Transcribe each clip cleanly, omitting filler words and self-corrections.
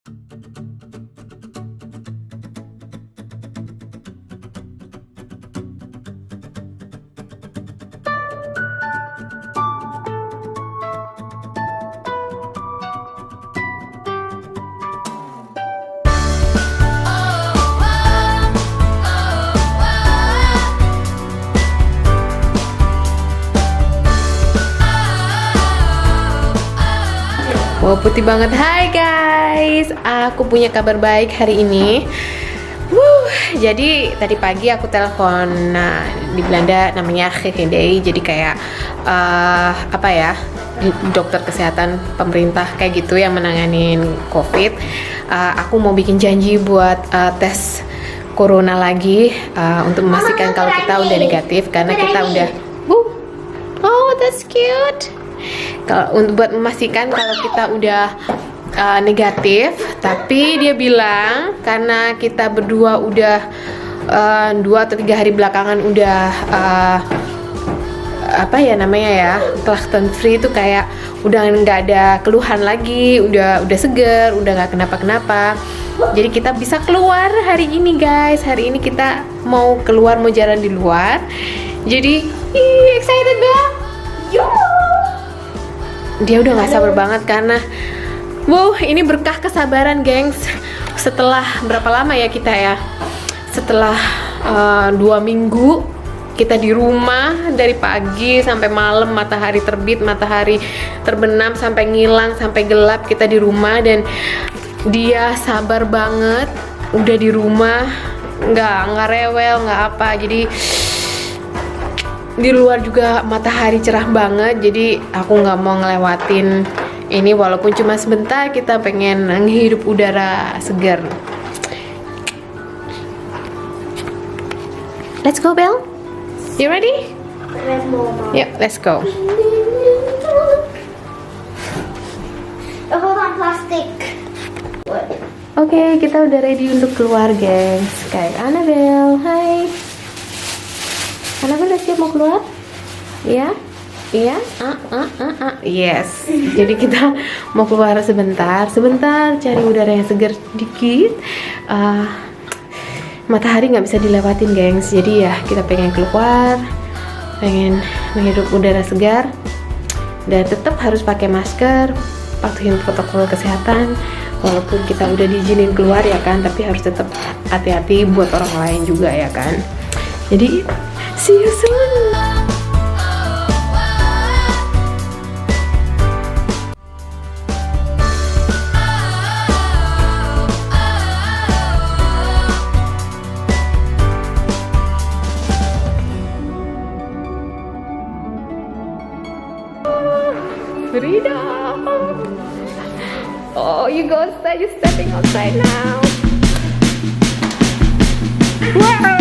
Wow, putih banget. Hai guys, aku punya kabar baik hari ini. Jadi tadi pagi aku telepon, di Belanda namanya GGD. Jadi kayak apa ya, dokter kesehatan pemerintah kayak gitu yang menanganin COVID. Aku mau bikin janji buat tes corona lagi untuk memastikan kalau kita udah negatif, karena kita udah oh that's cute. Untuk buat memastikan kalau kita udah negatif, tapi dia bilang karena kita berdua udah 2 atau 3 hari belakangan udah apa ya namanya ya, cluster free, itu kayak udah nggak ada keluhan lagi, udah seger, udah nggak kenapa-kenapa. Jadi kita bisa keluar hari ini guys. Hari ini kita mau keluar, mau jalan di luar. Jadi excited banget. Dia udah gak sabar banget karena ini berkah kesabaran gengs. Setelah berapa lama ya kita ya, setelah 2 minggu kita di rumah, dari pagi sampai malam, matahari terbit, matahari terbenam, sampai ngilang, sampai gelap, kita di rumah. Dan dia sabar banget, udah di rumah, nggak rewel, nggak apa. Jadi di luar juga matahari cerah banget, jadi aku nggak mau ngelewatin ini walaupun cuma sebentar. Kita pengen menghirup udara segar. Let's go, Belle. You ready? Yep, let's go. Hold on, plastic. Oke, kita udah ready untuk keluar, guys. Kayak Annabelle, hai. Annabelle udah siap mau keluar? Iya? Iya? Yes. Jadi kita mau keluar sebentar, cari udara yang segar dikit. Matahari nggak bisa dilewatin, gengs. Jadi ya kita pengen keluar, pengen menghirup udara segar, dan tetap harus pakai masker, patuhin protokol kesehatan. Walaupun kita udah diizinin keluar ya kan, tapi harus tetap hati-hati buat orang lain juga ya kan. Jadi see you soon. Freedom. Oh, you go outside. You're stepping outside now. Wow.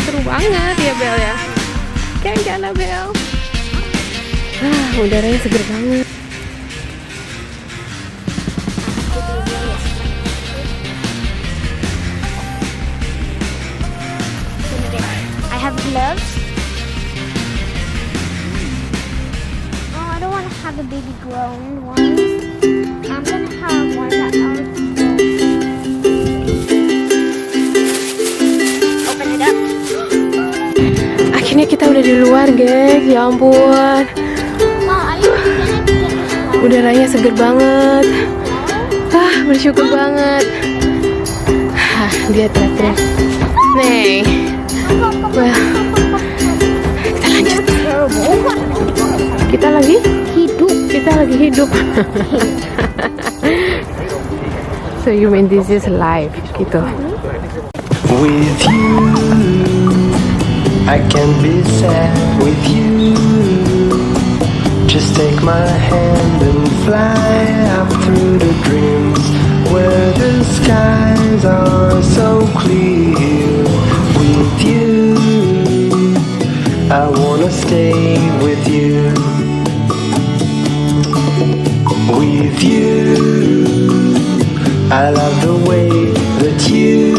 Seru banget ya Bel ya. Kayak Annabelle. Udaranya seger banget. I have gloves. Oh, I don't want to have the baby grown ones. I'm gonna have one that are open it up. Akhirnya kita udah di luar, guys. Ya ampun. Udaranya seger banget. Bersyukur banget. Dia teriak-teriak. Nih. Wah. Kita lanjut. Kita lagi hidup. So you mean this is life gitu. With you, I can be sad with you. Just take my hand and fly up through the dreams where the skies are so clear. With you, I wanna stay with you. With you. I love the way that you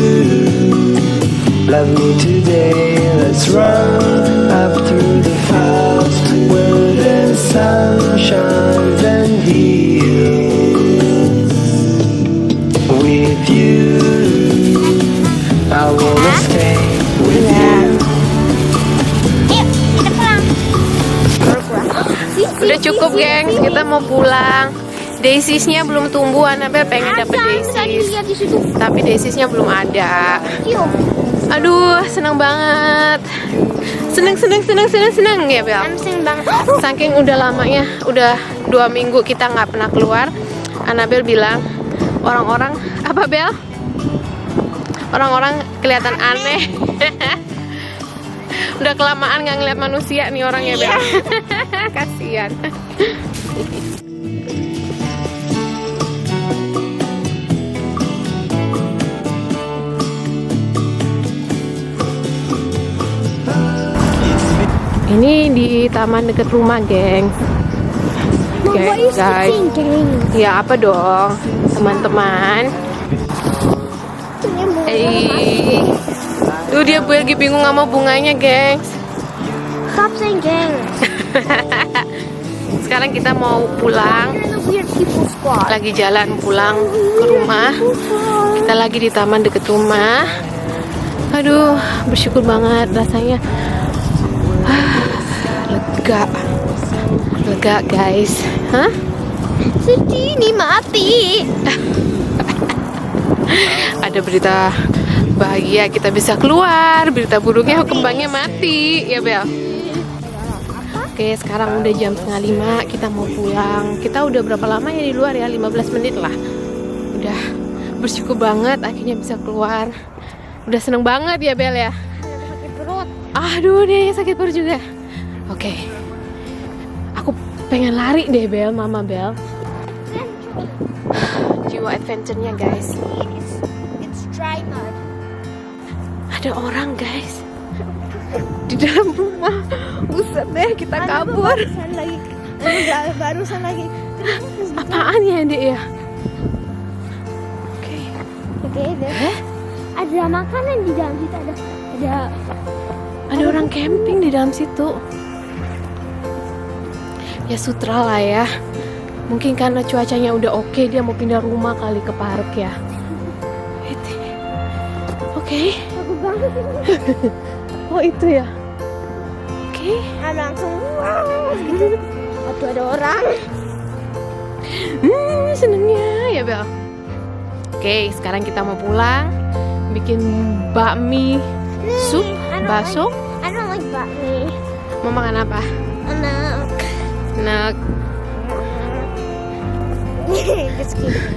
love me today. Let's run up through the fields where the sun shines and heals. With you, I wanna stay with you. Yuk, kita pulang. Udah cukup gengs, kita mau pulang. Daisiesnya belum tumbuh, Annabelle pengen dapet daisies. Lihat di situ. Tapi daisiesnya belum ada. Yuk. Aduh, seneng banget. Seneng ya Bel. I'm seneng banget. Saking udah lamanya, udah 2 minggu kita nggak pernah keluar. Annabelle bilang, orang-orang apa Bel? Orang-orang kelihatan aneh. Udah kelamaan nggak ngeliat manusia nih orang ya Bel. Kasian. Ini di taman deket rumah, geng. Mom, what is Guys. thinking? Ya apa dong, teman-teman. Tuh dia lagi bingung sama bunganya, gengs. Stop saying gang. Sekarang kita mau pulang. You're in the weird people squad. Lagi jalan pulang ke rumah. Kita lagi di taman deket rumah. Aduh, bersyukur banget rasanya. Lega guys. Hah? Sedih nih mati. Ada berita bahagia, kita bisa keluar. Berita buruknya kembangnya mati ya Bel. Oke, sekarang udah jam 4:30, kita mau pulang. Kita udah berapa lama ya di luar ya? 15 menit lah. Udah bersyukur banget akhirnya bisa keluar. Udah seneng banget ya Bel ya. Sakit perut. Aduh, dia sakit perut juga. Oke. Aku pengen lari deh Bel, Mama Bel. Jiwa adventure-nya guys. It's dry mud. Ada orang guys di dalam rumah. Buset deh, kita kabur. Barusan lagi. Apaan ya Dek ya? Oke. Oke, deh. Ada makanan di dalam situ, Ada orang camping di dalam situ. Ya sutra lah ya. Mungkin karena cuacanya udah oke, dia mau pindah rumah kali ke park ya. Oke. Aku banget. Oh itu ya. Oke. Langsung wow gitu. Atau ada orang. Senengnya ya Bel. Oke, sekarang kita mau pulang. Bikin bakmi, sup, bakso. I don't like bakmi. Mau makan apa? Enak. Enak. Just kidding.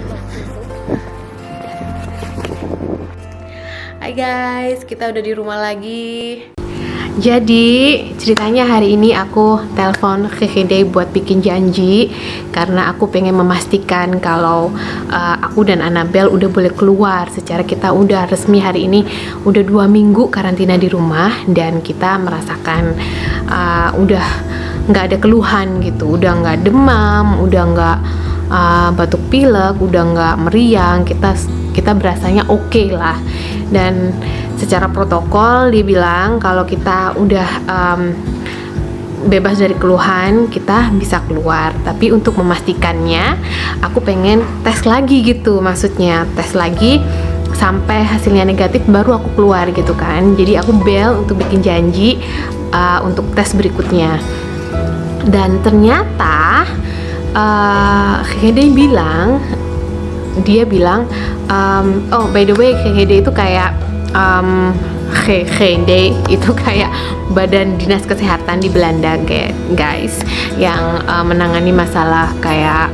Hai guys, kita udah di rumah lagi. Jadi ceritanya hari ini aku telepon Khede buat bikin janji karena aku pengen memastikan kalau aku dan Annabelle udah boleh keluar. Secara kita udah resmi hari ini udah 2 minggu karantina di rumah dan kita merasakan udah nggak ada keluhan gitu, udah nggak demam, udah nggak batuk pilek, udah nggak meriang. Kita berasanya oke lah. Dan secara protokol dia bilang kalau kita udah bebas dari keluhan kita bisa keluar. Tapi untuk memastikannya aku pengen tes lagi gitu, maksudnya tes lagi sampai hasilnya negatif baru aku keluar gitu kan. Jadi aku bel untuk bikin janji untuk tes berikutnya. Dan ternyata dia bilang oh by the way Khede itu kayak Khede itu kayak badan dinas kesehatan di Belanda kayak guys yang menangani masalah kayak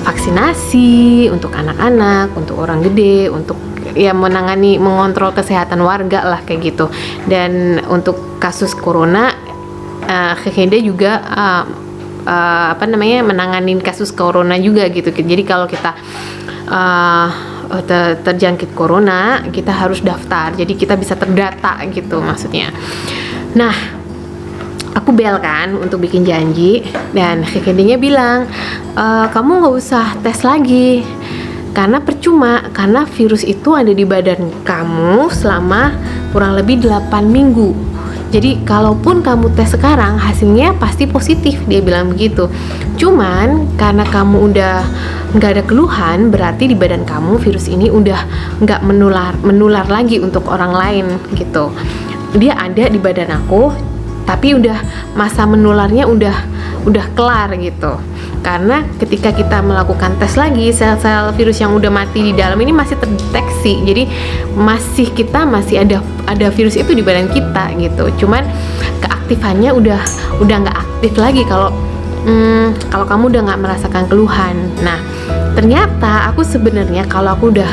vaksinasi untuk anak-anak, untuk orang gede, untuk ya mengontrol kesehatan warga lah kayak gitu. Dan untuk kasus corona Khede juga menangani kasus corona juga gitu. Jadi kalau kita terjangkit corona kita harus daftar, jadi kita bisa terdata gitu maksudnya. Nah aku bel kan untuk bikin janji, dan Kekendinya bilang, kamu nggak usah tes lagi karena percuma, karena virus itu ada di badan kamu selama kurang lebih 8 minggu. Jadi kalaupun kamu tes sekarang hasilnya pasti positif, dia bilang begitu. Cuman karena kamu udah nggak ada keluhan, berarti di badan kamu virus ini udah nggak menular lagi untuk orang lain gitu. Dia ada di badan aku, tapi udah masa menularnya udah kelar gitu. Karena ketika kita melakukan tes lagi, sel-sel virus yang udah mati di dalam ini masih terdeteksi. Jadi kita masih ada virus itu di badan kita gitu. Cuman keaktifannya udah nggak aktif lagi kalau kamu udah nggak merasakan keluhan. Nah, ternyata aku sebenarnya kalau aku udah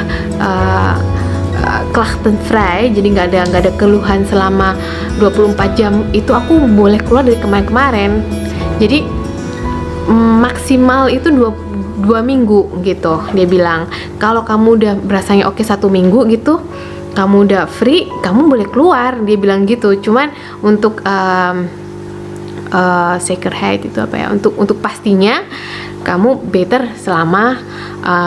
klachtenvrij, jadi nggak ada keluhan selama 24 jam, itu aku boleh keluar dari kemarin. Jadi maksimal itu 2 minggu gitu, dia bilang. Kalau kamu udah berasanya oke 1 minggu gitu, kamu udah free, kamu boleh keluar, dia bilang gitu. Cuman untuk Zekerheid itu apa ya, untuk pastinya kamu better selama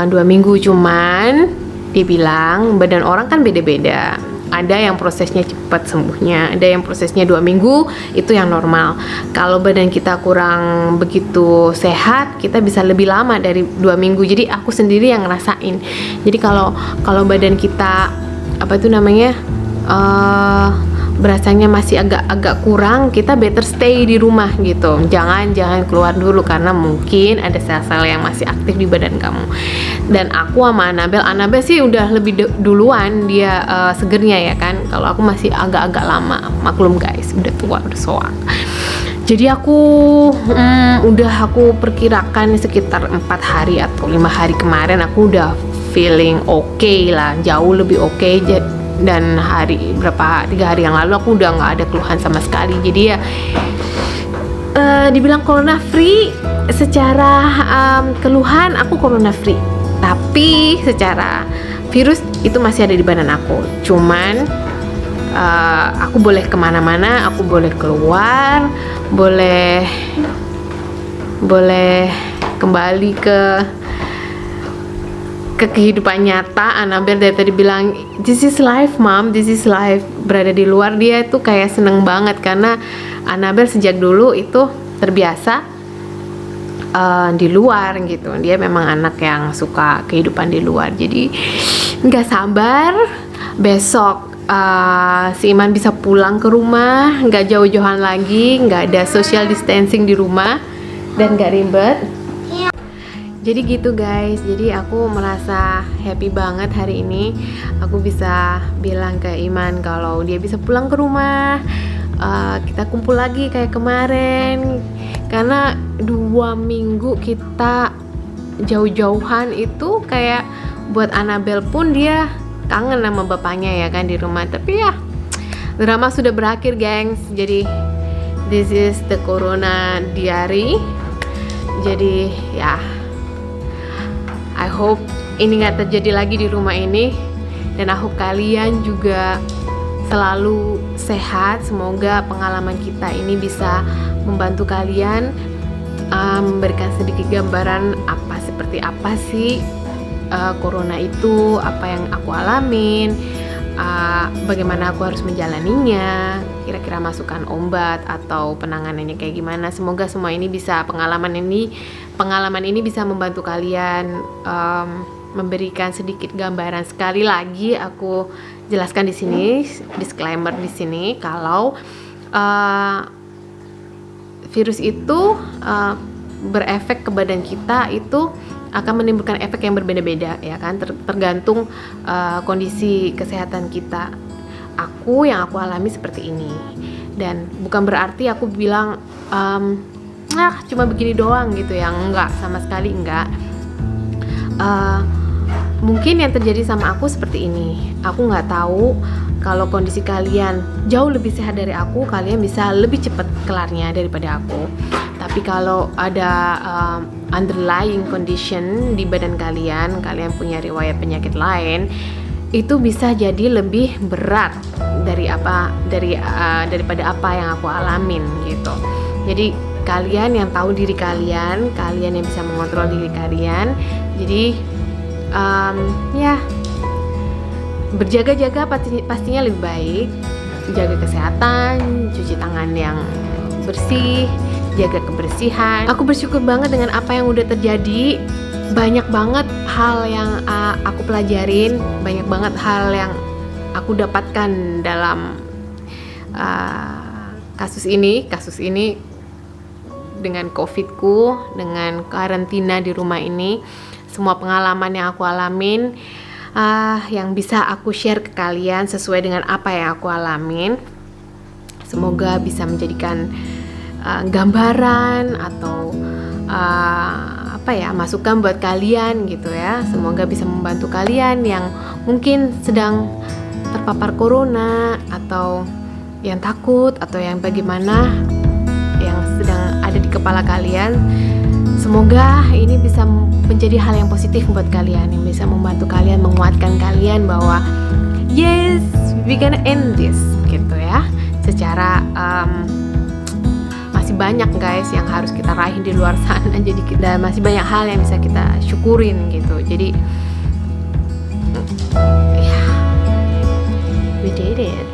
2 minggu. Cuman dia bilang badan orang kan beda-beda, ada yang prosesnya cepat sembuhnya, ada yang prosesnya 2 minggu, itu yang normal. Kalau badan kita kurang begitu sehat, kita bisa lebih lama dari 2 minggu. Jadi aku sendiri yang ngerasain. Jadi kalau badan kita berasanya masih agak kurang, kita better stay di rumah gitu. Jangan keluar dulu karena mungkin ada sel-sel yang masih aktif di badan kamu. Dan aku sama Anabel sih udah lebih duluan dia segernya ya kan. Kalau aku masih agak-agak lama, maklum guys, udah tua, udah soak. Jadi aku perkirakan sekitar 4 hari atau 5 hari kemarin aku udah feeling okay lah, jauh lebih okay. Dan 3 hari yang lalu aku udah nggak ada keluhan sama sekali. Jadi ya dibilang corona free, secara keluhan aku corona free, tapi secara virus itu masih ada di badan aku. Cuman aku boleh kemana-mana, aku boleh keluar, boleh kembali ke kehidupan nyata. Anabel dari tadi bilang, this is life mom, this is life. Berada di luar, dia tuh kayak seneng banget karena Anabel sejak dulu itu terbiasa di luar gitu. Dia memang anak yang suka kehidupan di luar. Jadi nggak sabar besok si Iman bisa pulang ke rumah, nggak jauh-jauhan lagi, nggak ada social distancing di rumah dan nggak ribet. Jadi gitu guys, jadi aku merasa happy banget hari ini. Aku bisa bilang ke Iman kalau dia bisa pulang ke rumah, kita kumpul lagi kayak kemarin. Karena 2 minggu kita jauh-jauhan itu kayak buat Anabel pun dia kangen sama bapaknya ya kan di rumah. Tapi ya drama sudah berakhir gengs. Jadi this is the Corona Diary. Jadi ya, I hope ini gak terjadi lagi di rumah ini. Dan I hope kalian juga selalu sehat. Semoga pengalaman kita ini bisa membantu kalian memberikan sedikit gambaran seperti apa sih corona itu, apa yang aku alamin, bagaimana aku harus menjalaninya, kira-kira masukan obat atau penanganannya kayak gimana. Semoga semua ini bisa, pengalaman ini bisa membantu kalian memberikan sedikit gambaran. Sekali lagi aku jelaskan di sini, disclaimer di sini, kalau virus itu berefek ke badan kita itu akan menimbulkan efek yang berbeda-beda ya kan, tergantung kondisi kesehatan kita. Yang aku alami seperti ini, dan bukan berarti aku bilang cuma begini doang gitu ya, enggak, sama sekali enggak. Mungkin yang terjadi sama aku seperti ini. Aku nggak tahu kalau kondisi kalian jauh lebih sehat dari aku, kalian bisa lebih cepat kelarnya daripada aku. Tapi kalau ada underlying condition di badan kalian punya riwayat penyakit lain, itu bisa jadi lebih berat daripada apa yang aku alamin gitu. Jadi kalian yang tahu diri kalian yang bisa mengontrol diri kalian. Jadi ya berjaga-jaga pastinya lebih baik. Jaga kesehatan, cuci tangan yang bersih, jaga kebersihan. Aku bersyukur banget dengan apa yang udah terjadi. Banyak banget hal yang aku pelajarin, banyak banget hal yang aku dapatkan dalam kasus ini dengan COVID-ku, dengan karantina di rumah ini. Semua pengalaman yang aku alamin, yang bisa aku share ke kalian sesuai dengan apa yang aku alamin. Semoga bisa menjadikan gambaran atau masukan buat kalian gitu ya. Semoga bisa membantu kalian yang mungkin sedang terpapar corona, atau yang takut, atau yang bagaimana, yang sedang ada di kepala kalian. Semoga ini bisa menjadi hal yang positif buat kalian, yang bisa membantu kalian, menguatkan kalian bahwa yes, we gonna end this gitu ya. Secara masih banyak guys yang harus kita raih di luar sana. Jadi kita masih banyak hal yang bisa kita syukurin gitu. Jadi ya, we did it.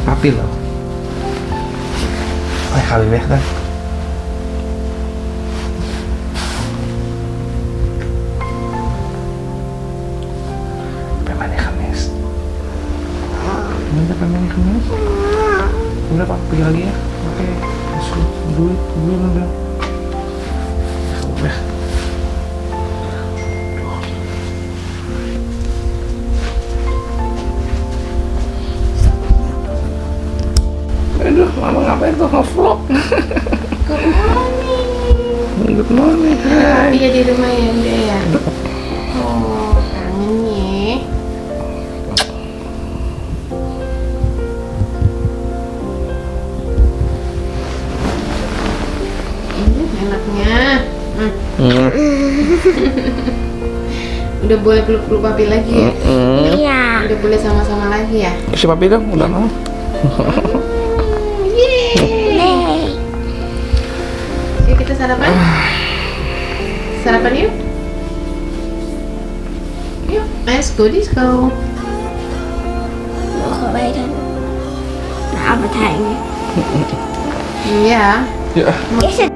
Papi loh. Habibeh kan. Pemane Kamis. Udah pemane Kamis. Udah papi lagi ya. Oke. Masuk duit dulu udah. Habibeh. Aduh, mama ngapain tuh nge-vlog? Good morning. Hai. Iya di rumah ya udah ya. Oh, kangen ya. Ini enaknya. Udah boleh peluk-peluk papi lagi ya? Iya. Udah boleh sama-sama lagi ya? Si papi dong, udah mau. Yuk kita sarapan. Sarapan yuk. Yuk, let's go disco. Geleden. Naar Albert Heijn. Iya. Ya. Is het